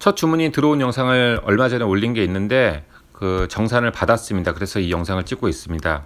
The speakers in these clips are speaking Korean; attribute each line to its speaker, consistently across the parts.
Speaker 1: 첫 주문이 들어온 영상을 얼마 전에 올린 게 있는데 그 정산을 받았습니다. 그래서 이 영상을 찍고 있습니다.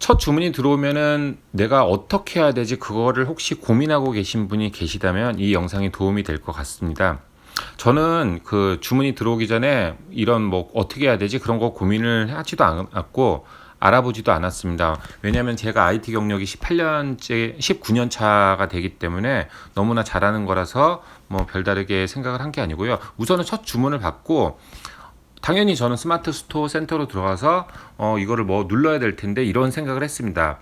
Speaker 1: 첫 주문이 들어오면은 내가 어떻게 해야 되지, 그거를 혹시 고민하고 계신 분이 계시다면 이 영상이 도움이 될 것 같습니다. 저는 그 주문이 들어오기 전에 이런 뭐 어떻게 해야 되지 그런 거 고민을 하지도 않았고 알아보지도 않았습니다. 왜냐하면 제가 IT 경력이 19년 차가 되기 때문에 너무나 잘하는 거라서 뭐 별다르게 생각을 한 게 아니고요. 우선은 첫 주문을 받고 당연히 저는 스마트 스토어 센터로 들어가서 이거를 뭐 눌러야 될 텐데 이런 생각을 했습니다.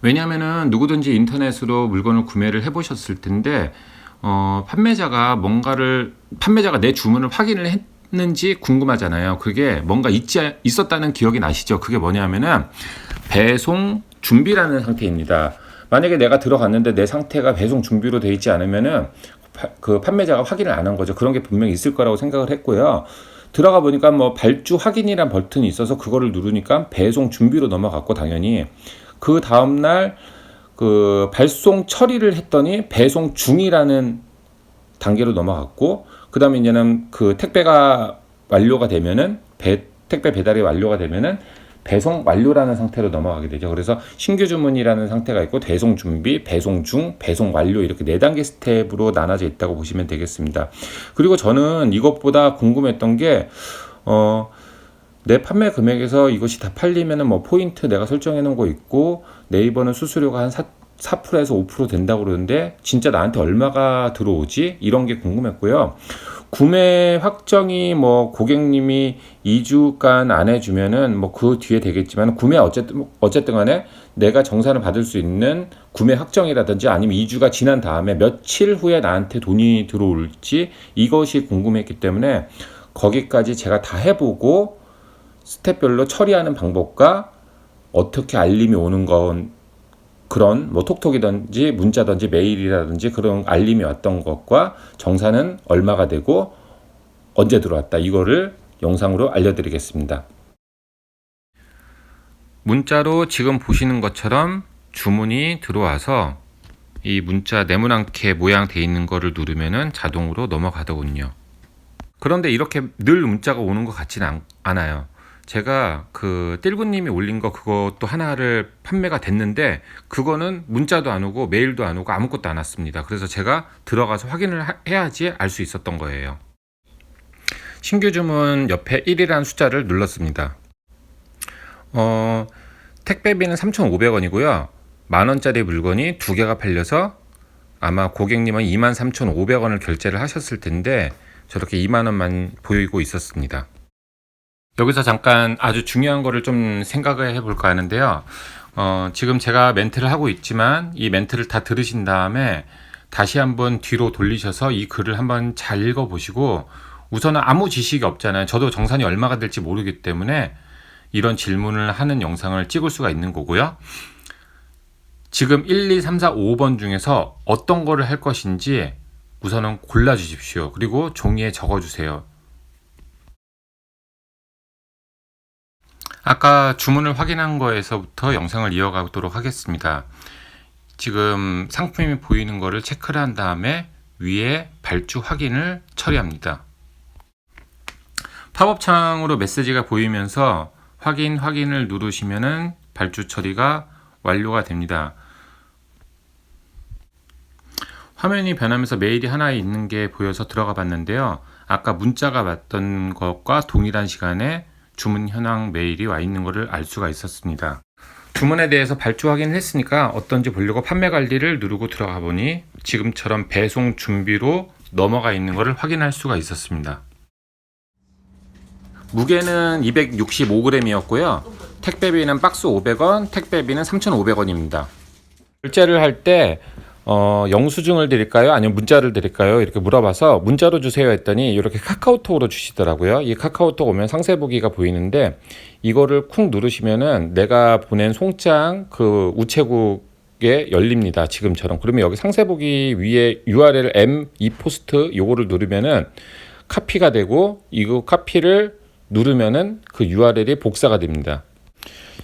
Speaker 1: 왜냐하면은 누구든지 인터넷으로 물건을 구매를 해보셨을 텐데 판매자가 내 주문을 확인을 했는지 궁금하잖아요. 그게 뭔가 있었다는 기억이 나시죠? 그게 뭐냐면은 배송 준비라는 상태입니다. 만약에 내가 들어갔는데 내 상태가 배송 준비로 되어 있지 않으면은 그 판매자가 확인을 안 한 거죠. 그런 게 분명히 있을 거라고 생각을 했고요. 들어가 보니까 뭐 발주 확인이란 버튼이 있어서 그거를 누르니까 배송 준비로 넘어갔고, 당연히 그 다음날 그 발송 처리를 했더니 배송 중이라는 단계로 넘어갔고, 그 다음에 이제는 그 택배가 완료가 되면은 택배 배달이 완료가 되면은 배송 완료라는 상태로 넘어가게 되죠. 그래서 신규 주문이라는 상태가 있고, 배송 준비, 배송 중, 배송 완료, 이렇게 4단계 스텝으로 나눠져 있다고 보시면 되겠습니다. 그리고 저는 이것보다 궁금했던 게 내 판매 금액에서 이것이 다 팔리면은 뭐 포인트 내가 설정해 놓은 거 있고, 네이버는 수수료가 한 4%에서 5% 된다고 그러는데 진짜 나한테 얼마가 들어오지? 이런 게 궁금했고요. 구매 확정이 뭐 고객님이 2주간 안 해주면은 뭐 그 뒤에 되겠지만, 구매 어쨌든 간에 내가 정산을 받을 수 있는 구매 확정이라든지 아니면 2주가 지난 다음에 며칠 후에 나한테 돈이 들어올지, 이것이 궁금했기 때문에 거기까지 제가 다 해보고 스텝별로 처리하는 방법과 어떻게 알림이 오는 건, 그런 뭐 톡톡이든지 문자든지 메일이라든지 그런 알림이 왔던 것과 정산은 얼마가 되고 언제 들어왔다, 이거를 영상으로 알려드리겠습니다. 문자로 지금 보시는 것처럼 주문이 들어와서 이 문자 네모난게 모양 돼 있는 거를 누르면은 자동으로 넘어가더군요. 그런데 이렇게 늘 문자가 오는 것 같지는 않아요. 제가 그 띨구님이 올린 거 그것도 하나를 판매가 됐는데, 그거는 문자도 안 오고 메일도 안 오고 아무것도 안 왔습니다. 그래서 제가 들어가서 확인을 해야지 알 수 있었던 거예요. 신규 주문 옆에 1이라는 숫자를 눌렀습니다. 택배비는 3,500원이고요. 만원짜리 물건이 2개가 팔려서 아마 고객님은 23,500원을 결제를 하셨을 텐데 저렇게 2만원만 보이고 있었습니다. 여기서 잠깐 아주 중요한 거를 좀 생각을 해볼까 하는데요. 지금 제가 멘트를 하고 있지만 이 멘트를 다 들으신 다음에 다시 한번 뒤로 돌리셔서 이 글을 한번 잘 읽어보시고, 우선은 아무 지식이 없잖아요. 저도 정산이 얼마가 될지 모르기 때문에 이런 질문을 하는 영상을 찍을 수가 있는 거고요. 지금 1, 2, 3, 4, 5번 중에서 어떤 거를 할 것인지 우선은 골라주십시오. 그리고 종이에 적어주세요. 아까 주문을 확인한 거에서부터 영상을 이어가도록 하겠습니다. 지금 상품이 보이는 거를 체크를 한 다음에 위에 발주 확인을 처리합니다. 팝업 창으로 메시지가 보이면서 확인을 누르시면은 발주 처리가 완료가 됩니다. 화면이 변하면서 메일이 하나 있는 게 보여서 들어가 봤는데요. 아까 문자가 왔던 것과 동일한 시간에 주문 현황 메일이 와 있는 것을 알 수가 있었습니다. 주문에 대해서 발주 확인을 했으니까 어떤지 보려고 판매 관리를 누르고 들어가 보니 지금처럼 배송 준비로 넘어가 있는 것을 확인할 수가 있었습니다. 무게는 265g이었고요. 택배비는 박스 500원, 택배비는 3,500원입니다. 결제를 할 때 영수증을 드릴까요? 아니면 문자를 드릴까요? 이렇게 물어봐서 문자로 주세요 했더니 이렇게 카카오톡으로 주시더라고요. 이 카카오톡 오면 상세 보기가 보이는데 이거를 쿵 누르시면은 내가 보낸 송장 그 우체국에 열립니다. 지금처럼. 그러면 여기 상세 보기 위에 URL M e포스트 요거를 누르면은 카피가 되고, 이거 카피를 누르면은 그 URL이 복사가 됩니다.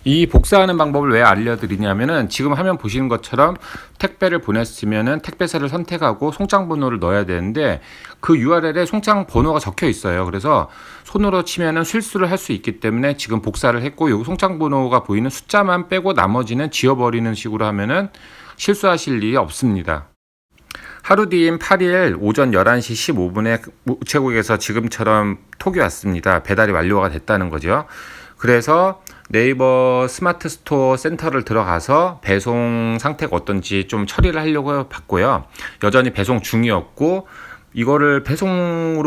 Speaker 1: 이 복사하는 방법을 왜 알려드리냐면은 지금 화면 보시는 것처럼 택배를 보냈으면은 택배사를 선택하고 송장 번호를 넣어야 되는데 그 URL에 송장 번호가 적혀 있어요. 그래서 손으로 치면은 실수를 할 수 있기 때문에 지금 복사를 했고, 여기 송장 번호가 보이는 숫자만 빼고 나머지는 지워버리는 식으로 하면은 실수하실 일이 없습니다. 하루 뒤인 8일 오전 11시 15분에 우체국에서 지금처럼 톡이 왔습니다. 배달이 완료가 됐다는 거죠. 그래서 네이버 스마트 스토어 센터를 들어가서 배송 상태가 어떤지 좀 처리를 하려고 봤고요. 여전히 배송 중이었고, 이거를 배송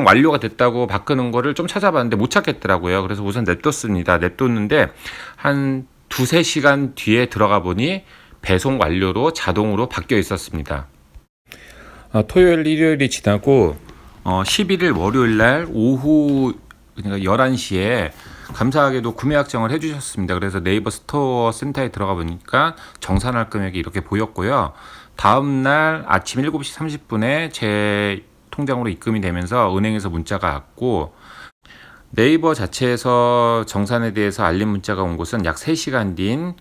Speaker 1: 완료가 됐다고 바꾸는 거를 좀 찾아봤는데 못 찾겠더라고요. 그래서 우선 냅뒀습니다. 냅뒀는데 한 2-3시간 뒤에 들어가 보니 배송 완료로 자동으로 바뀌어 있었습니다. 토요일, 일요일이 지나고 11일 월요일 날 오후 그러니까 11시에 감사하게도 구매 확정을 해주셨습니다. 그래서 네이버 스토어 센터에 들어가 보니까 정산할 금액이 이렇게 보였고요. 다음날 아침 7시 30분에 제 통장으로 입금이 되면서 은행에서 문자가 왔고, 네이버 자체에서 정산에 대해서 알림 문자가 온 것은 약 3시간 뒤인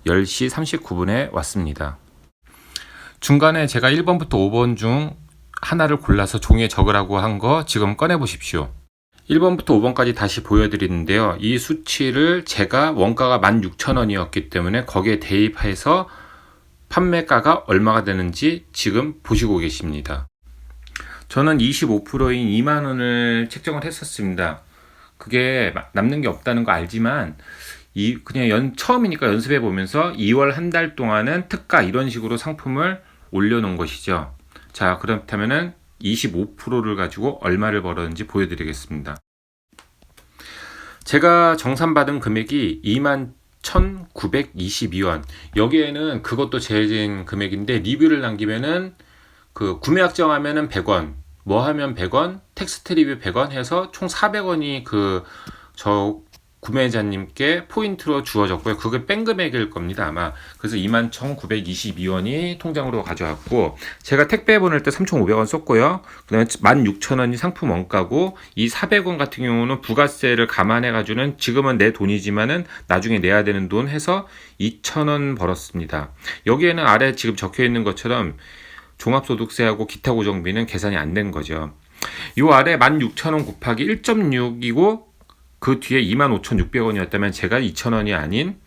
Speaker 1: 10시 39분에 왔습니다. 중간에 제가 1번부터 5번 중 하나를 골라서 종이에 적으라고 한 거 지금 꺼내 보십시오. 1번부터 5번까지 다시 보여드리는데요. 이 수치를 제가 원가가 16,000원이었기 때문에 거기에 대입해서 판매가가 얼마가 되는지 지금 보시고 계십니다. 저는 25%인 2만원을 책정을 했었습니다. 그게 남는 게 없다는 거 알지만 그냥 처음이니까 연습해 보면서 2월 한 달 동안은 특가 이런 식으로 상품을 올려놓은 것이죠. 자, 그렇다면은 25%를 가지고 얼마를 벌었는지 보여드리겠습니다. 제가 정산받은 금액이 21,922원. 여기에는 그것도 제일 금액인데 리뷰를 남기면은 그 구매 확정하면은 100원, 뭐 하면 100원, 텍스트 리뷰 100원 해서 총 400원이 저 구매자님께 포인트로 주어졌고요. 그게 뺀 금액일 겁니다, 아마. 그래서 21,922원이 통장으로 가져왔고, 제가 택배 보낼 때 3,500원 썼고요. 그 다음에 16,000원이 상품 원가고, 이 400원 같은 경우는 부가세를 감안해가지고는 지금은 내 돈이지만은 나중에 내야 되는 돈 해서 2,000원 벌었습니다. 여기에는 아래 지금 적혀 있는 것처럼 종합소득세하고 기타 고정비는 계산이 안 된 거죠. 이 아래 16,000원 곱하기 1.6이고, 그 뒤에 25,600원이었다면 제가 2,000원이 아닌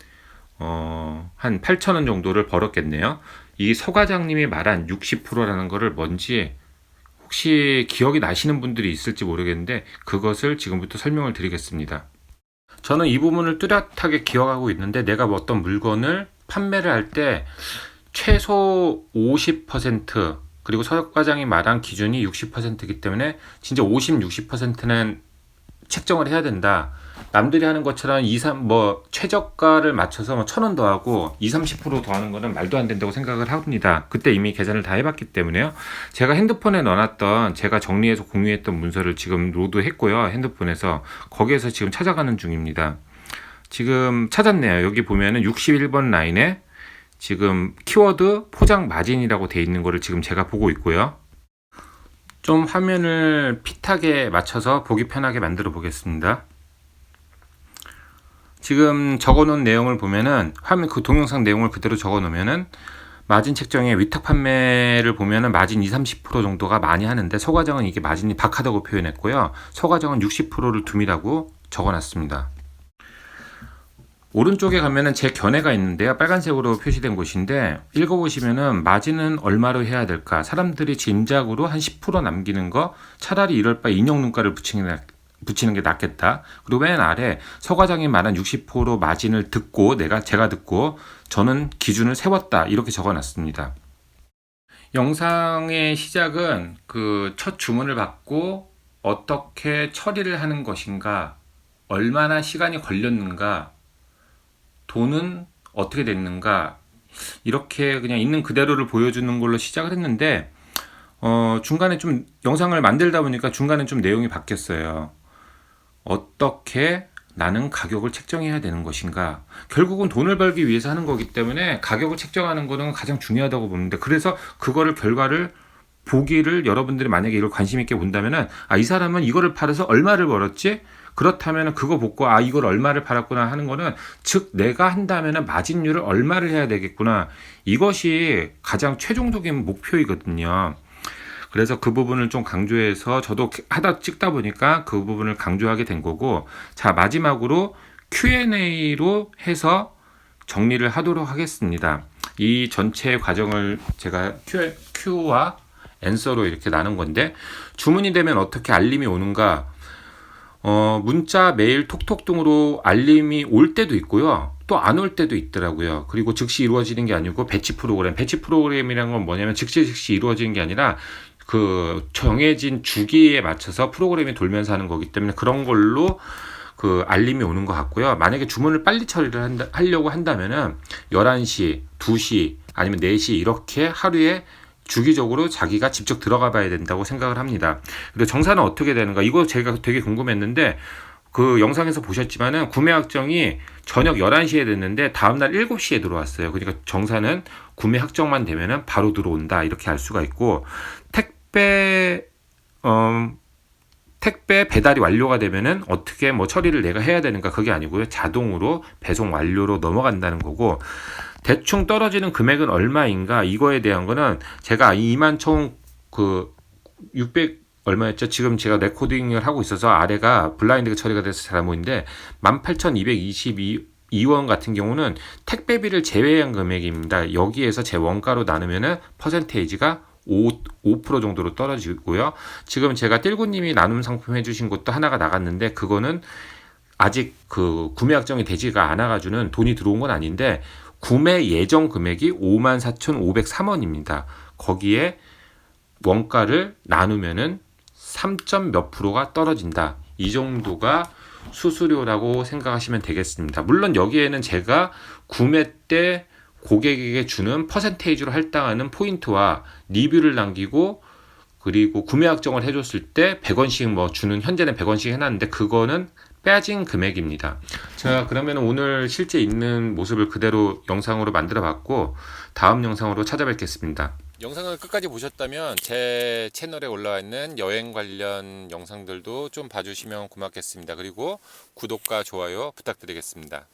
Speaker 1: 한 8,000원 정도를 벌었겠네요. 이 서 과장님이 말한 60%라는 거를 뭔지 혹시 기억이 나시는 분들이 있을지 모르겠는데 그것을 지금부터 설명을 드리겠습니다. 저는 이 부분을 뚜렷하게 기억하고 있는데, 내가 어떤 물건을 판매를 할 때 최소 50%, 그리고 서 과장이 말한 기준이 60%이기 때문에 진짜 50, 60%는 책정을 해야 된다. 남들이 하는 것처럼 최저가를 맞춰서 1,000원 더하고 20-30% 더하는 거는 말도 안 된다고 생각을 합니다. 그때 이미 계산을 다 해봤기 때문에요. 제가 핸드폰에 넣어놨던, 제가 정리해서 공유했던 문서를 지금 로드했고요. 핸드폰에서 거기에서 지금 찾아가는 중입니다. 지금 찾았네요. 여기 보면은 61번 라인에 지금 키워드 포장 마진이라고 돼 있는 거를 지금 제가 보고 있고요. 좀 화면을 핏하게 맞춰서 보기 편하게 만들어 보겠습니다. 지금 적어 놓은 내용을 보면은 화면 그 동영상 내용을 그대로 적어 놓으면은 마진 책정에 위탁 판매를 보면은 마진 20-30% 정도가 많이 하는데, 서 과장은 이게 마진이 박하다고 표현했고요. 서 과장은 60%를 둠이라고 적어 놨습니다. 오른쪽에 가면은 제 견해가 있는데요. 빨간색으로 표시된 곳인데 읽어보시면은 마진은 얼마로 해야 될까? 사람들이 짐작으로 한 10% 남기는 거, 차라리 이럴 바에 인형 눈가를 붙이는 게 낫겠다. 그리고 맨 아래 서 과장이 말한 60% 마진을 듣고 제가 듣고 저는 기준을 세웠다, 이렇게 적어놨습니다. 영상의 시작은 그 첫 주문을 받고 어떻게 처리를 하는 것인가, 얼마나 시간이 걸렸는가, 돈은 어떻게 됐는가, 이렇게 그냥 있는 그대로를 보여주는 걸로 시작을 했는데 중간에 좀 영상을 만들다 보니까 중간에 좀 내용이 바뀌었어요. 어떻게 나는 가격을 책정해야 되는 것인가. 결국은 돈을 벌기 위해서 하는 거기 때문에 가격을 책정하는 거는 가장 중요하다고 보는데, 그래서 그거를 결과를 보기를 여러분들이 만약에 이걸 관심 있게 본다면은 이 사람은 이거를 팔아서 얼마를 벌었지? 그렇다면은 그거 보고 이걸 얼마를 팔았구나 하는 거는 즉 내가 한다면은 마진율을 얼마를 해야 되겠구나. 이것이 가장 최종적인 목표이거든요. 그래서 그 부분을 좀 강조해서 저도 하다 찍다 보니까 그 부분을 강조하게 된 거고, 자, 마지막으로 Q&A로 해서 정리를 하도록 하겠습니다. 이 전체 과정을 제가 Q와 앤서로 이렇게 나눈 건데, 주문이 되면 어떻게 알림이 오는가? 문자, 메일, 톡톡 등으로 알림이 올 때도 있고요. 또 안 올 때도 있더라고요. 그리고 즉시 이루어지는 게 아니고 배치 프로그램이라는 건 뭐냐면 즉시 이루어지는 게 아니라 그 정해진 주기에 맞춰서 프로그램이 돌면서 하는 거기 때문에 그런 걸로 그 알림이 오는 것 같고요. 만약에 주문을 빨리 처리를 하려고 한다면은 11시, 2시 아니면 4시 이렇게 하루에 주기적으로 자기가 직접 들어가 봐야 된다고 생각을 합니다. 그리고 정산은 어떻게 되는가? 이거 제가 되게 궁금했는데 그 영상에서 보셨지만은 구매 확정이 저녁 11시에 됐는데 다음날 7시에 들어왔어요. 그러니까 정산은 구매 확정만 되면은 바로 들어온다. 이렇게 알 수가 있고, 택배 택배 배달이 완료가 되면은 어떻게 뭐 처리를 내가 해야 되는가, 그게 아니고요. 자동으로 배송 완료로 넘어간다는 거고, 대충 떨어지는 금액은 얼마인가 이거에 대한 거는 제가 2만 총 그 600 얼마였죠? 지금 제가 레코딩을 하고 있어서 아래가 블라인드가 처리가 돼서 잘 안 보이는데 18,222원 같은 경우는 택배비를 제외한 금액입니다. 여기에서 제 원가로 나누면은 퍼센테이지가 5% 정도로 떨어지고요. 지금 제가 띨구님이 나눔 상품 해주신 것도 하나가 나갔는데 그거는 아직 그 구매 확정이 되지가 않아가지고는 돈이 들어온 건 아닌데 구매 예정 금액이 54,503원입니다. 거기에 원가를 나누면은 3점 몇 프로가 떨어진다. 이 정도가 수수료라고 생각하시면 되겠습니다. 물론 여기에는 제가 구매 때 고객에게 주는 퍼센테이지로 할당하는 포인트와 리뷰를 남기고 그리고 구매 확정을 해줬을 때 100원씩 뭐 주는, 현재는 100원씩 해놨는데 그거는 빼진 금액입니다. 제가 그러면 오늘 실제 있는 모습을 그대로 영상으로 만들어 봤고 다음 영상으로 찾아뵙겠습니다. 영상을 끝까지 보셨다면 제 채널에 올라와 있는 여행 관련 영상들도 좀 봐주시면 고맙겠습니다. 그리고 구독과 좋아요 부탁드리겠습니다.